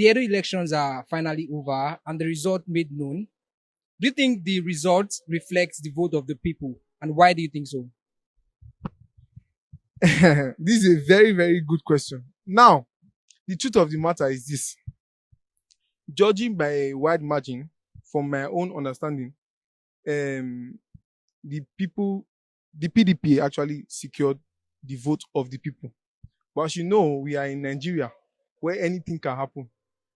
The Edo elections are finally over and the result made known. Do you think the result reflects the vote of the people? And why do you think so? This is a very, very good question. Now, the truth of the matter is this. Judging by a wide margin, from my own understanding, um, the people, the PDP actually secured the vote of the people. But as you know, we are in Nigeria where anything can happen.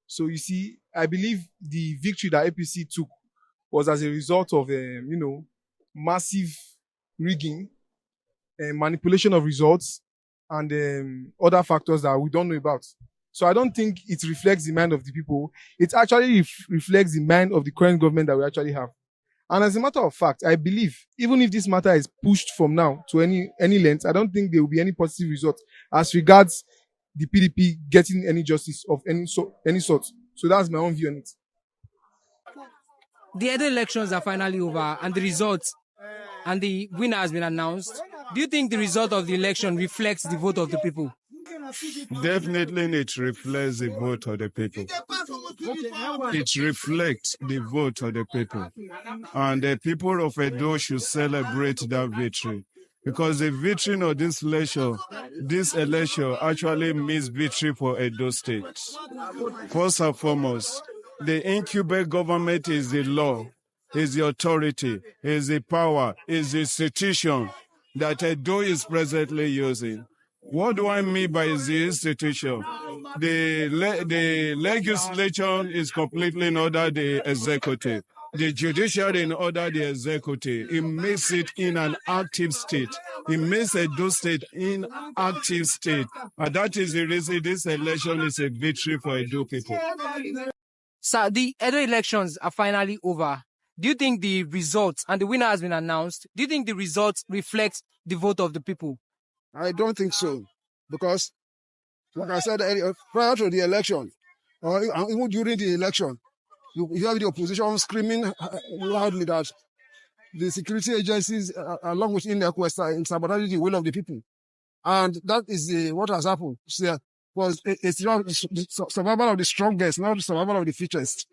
So you see, I believe the victory that APC took was as a result of, massive rigging, manipulation of results, and other factors that we don't know about. So I don't think it reflects the mind of the people. It actually reflects the mind of the current government that we actually have. And as a matter of fact, I believe even if this matter is pushed from now to any length, I don't think there will be any positive result as regards the PDP getting any justice of any sort. So that's my own view on it. The Edo elections are finally over and the results and the winner has been announced. Do you think the result of the election reflects the vote of the people? Definitely, it reflects the vote of the people. It reflects the vote of the people. And the people of Edo should celebrate that victory. Because the victory of this election actually means victory for Edo State. First and foremost, the incumbent government is the law, is the authority, is the power, is the institution that Edo is presently using. What do I mean by the institution? The legislature is completely in order the executive. The judiciary in order the executive. It makes it in an active state. It makes Edo State in active state. And that is the reason this election is a victory for Edo people. Sir, the Edo elections are finally over. Do you think the results and the winner has been announced? Do you think the results reflect the vote of the people? I don't think so. Because, like I said earlier, prior to the election, or even during the election, you have the opposition screaming loudly that the security agencies, along with INEC, are sabotaging the will of the people. And that is what has happened. So, it's survival of the strongest, not survival of the fittest.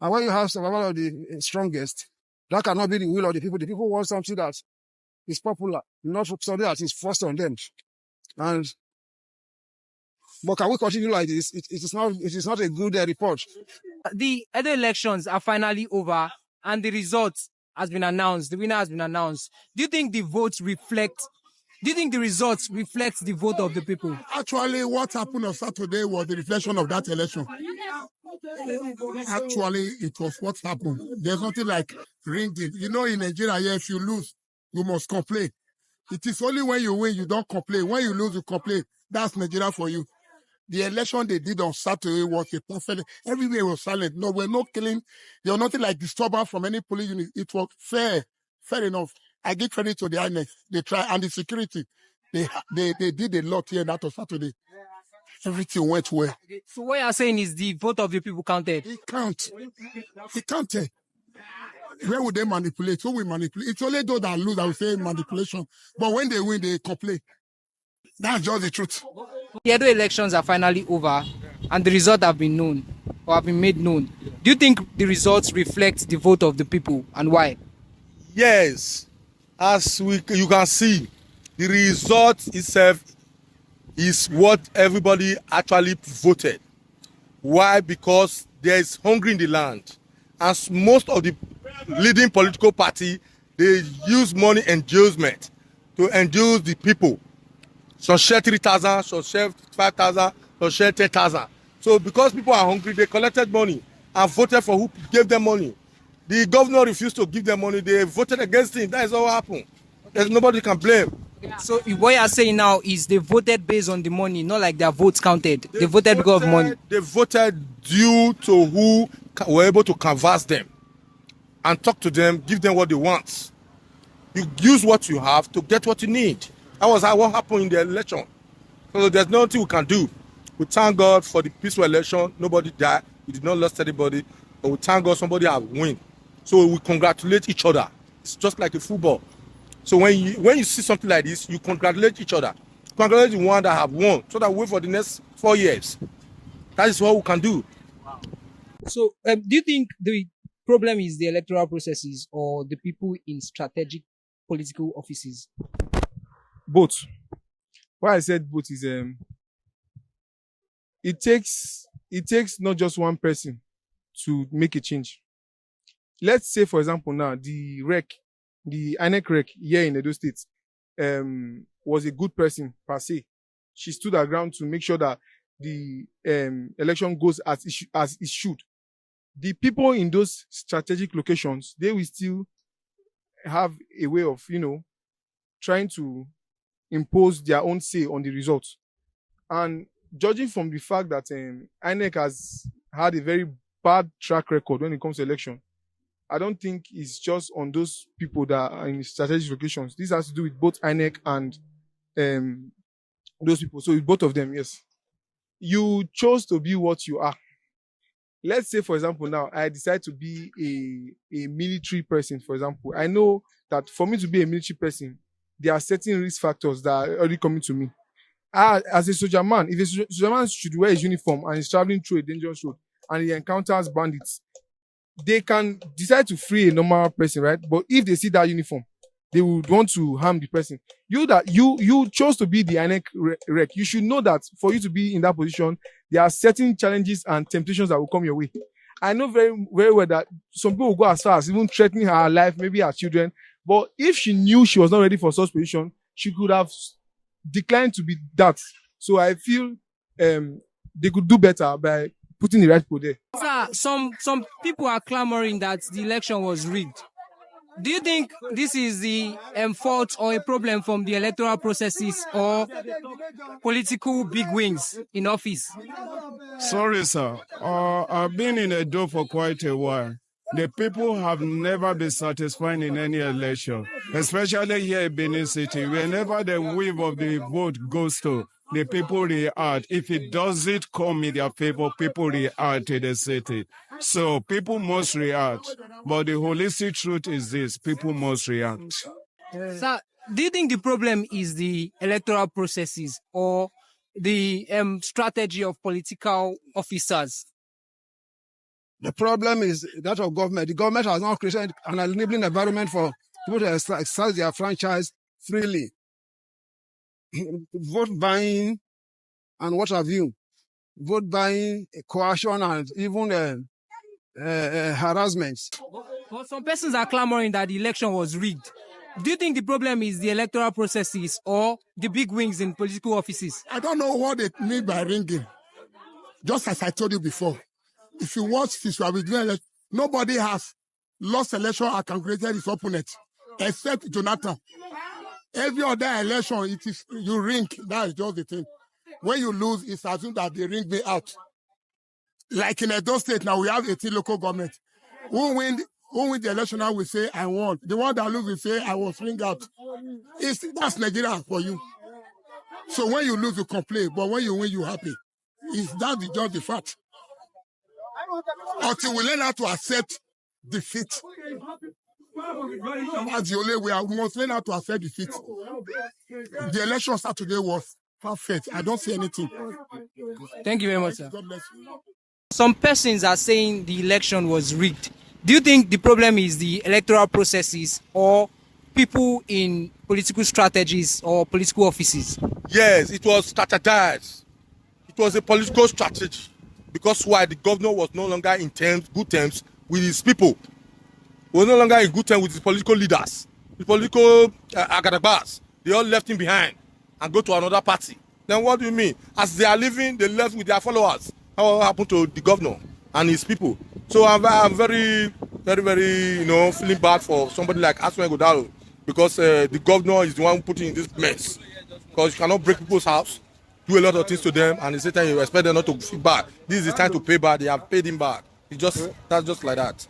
And when you have survival of the strongest, that cannot be the will of the people. The people want something that is popular, not something that is forced on them. But can we continue like this? It is not a good report. The Edo elections are finally over and the results has been announced. The winner has been announced. Do you think the results reflect the vote of the people? Actually, what happened on Saturday was the reflection of that election. Actually, it was what happened. There's nothing like ringing. You know, in Nigeria, yeah, if you lose, you must complain. It is only when you win, you don't complain. When you lose, you complain. That's Nigeria for you. The election they did on Saturday was a perfect. Everywhere was silent. No, we're not killing. There was nothing like disturbance from any police unit. It was fair enough. I give credit to the INEC. They try, and the security. They did a lot here that on Saturday. Everything went well. So what you're saying is the vote of the people counted? It counted. Where would they manipulate? Who will manipulate? It's only those that lose that will say manipulation. But when they win, they complain. That's just the truth. The Edo elections are finally over and the results have been known or have been made known. Do you think the results reflect the vote of the people and why? Yes. As you can see, the result itself is what everybody actually voted. Why? Because there is hunger in the land. As most of the leading political party, they use money inducement to induce the people. Some share 3,000, some share 5,000, some share 10,000. So because people are hungry, they collected money and voted for who gave them money. The governor refused to give them money. They voted against him. That is all what happened. There's nobody can blame. So what you're saying now is they voted based on the money, not like their votes counted. They voted because of money. They voted due to who were able to canvass them and talk to them, give them what they want. You use what you have to get what you need. That was what happened in the election. So there's nothing we can do. We thank God for the peaceful election. Nobody died. We did not lose anybody. But we thank God somebody has won. So we congratulate each other. It's just like a football. So when you see something like this, you congratulate each other. Congratulate the one that have won so that we wait for the next 4 years. That is what we can do. So, do you think the problem is the electoral processes or the people in strategic political offices? Both. Why I said both is it takes not just one person to make a change. Let's say, for example, now the INEC rec here in Edo State, was a good person per se. She stood her ground to make sure that the election goes as it should. The people in those strategic locations, they will still have a way of, trying to impose their own say on the results. And judging from the fact that INEC has had a very bad track record when it comes to election, I don't think it's just on those people that are in strategic locations. This has to do with both INEC and those people. So with both of them, yes. You chose to be what you are. Let's say, for example, now I decide to be a military person, for example. I know that for me to be a military person, there are certain risk factors that are already coming to me. As a soldier man, if a soldier man should wear his uniform and is traveling through a dangerous road and he encounters bandits, they can decide to free a normal person, right? But if they see that uniform, they would want to harm the person. You chose to be the INEC rec. You should know that for you to be in that position, there are certain challenges and temptations that will come your way. I know very, very well that some people will go as far as even threatening her life, maybe her children. But if she knew she was not ready for such position, she could have declined to be that. So I feel they could do better by putting the right people there. Sir, some people are clamoring that the election was rigged. Do you think this is the fault or a problem from the electoral processes or political bigwigs in office? Sorry, sir. I've been in Edo for quite a while. The people have never been satisfied in any election, especially here in Benin City. Whenever the wave of the vote goes to, the people react. If it doesn't come in their favor, people react in the city. So people must react. But the holistic truth is this: people must react. Sir, do you think the problem is the electoral processes or the strategy of political officers? The problem is that of government. The government has not created an enabling environment for people to exercise their franchise freely. Vote buying and what have you. Vote buying, coercion, and even harassment. Well, some persons are clamoring that the election was rigged. Do you think the problem is the electoral processes or the big wings in political offices? I don't know what they mean by ringing. Just as I told you before, if you watch this, nobody has lost election and calculated his opponent except Jonathan. Every other election, it is you ring. That is just the thing. When you lose, it's assumed that they ring me out. Like in Edo State now, we have 18 local government. Who win the election now will say, I won. The one that lose will say, I was ringed out. That's Nigeria for you. So when you lose, you complain. But when you win, you're happy. That's just the fact. Until we learn how to accept defeat. That's the only way. We must learn how to accept defeat. The election Saturday was perfect. I don't see anything. Thank you very much, sir. God bless you. Some persons are saying the election was rigged. Do you think the problem is the electoral processes or people in political strategies or political offices? Yes, it was strategized. It was a political strategy. Because why? The governor was no longer in good terms with his people. He was no longer in good terms with his political leaders. The political agadabas. They all left him behind and go to another party. Then what do you mean? As they are leaving, they left with their followers. How happened to the governor and his people? So I'm very, very, very, feeling bad for somebody like Aswen Godalo because the governor is the one putting in this mess. Because you cannot break people's house, do a lot of things to them, and at the same time you expect them not to feel bad. This is the time to pay back. They have paid him back. That's just like that.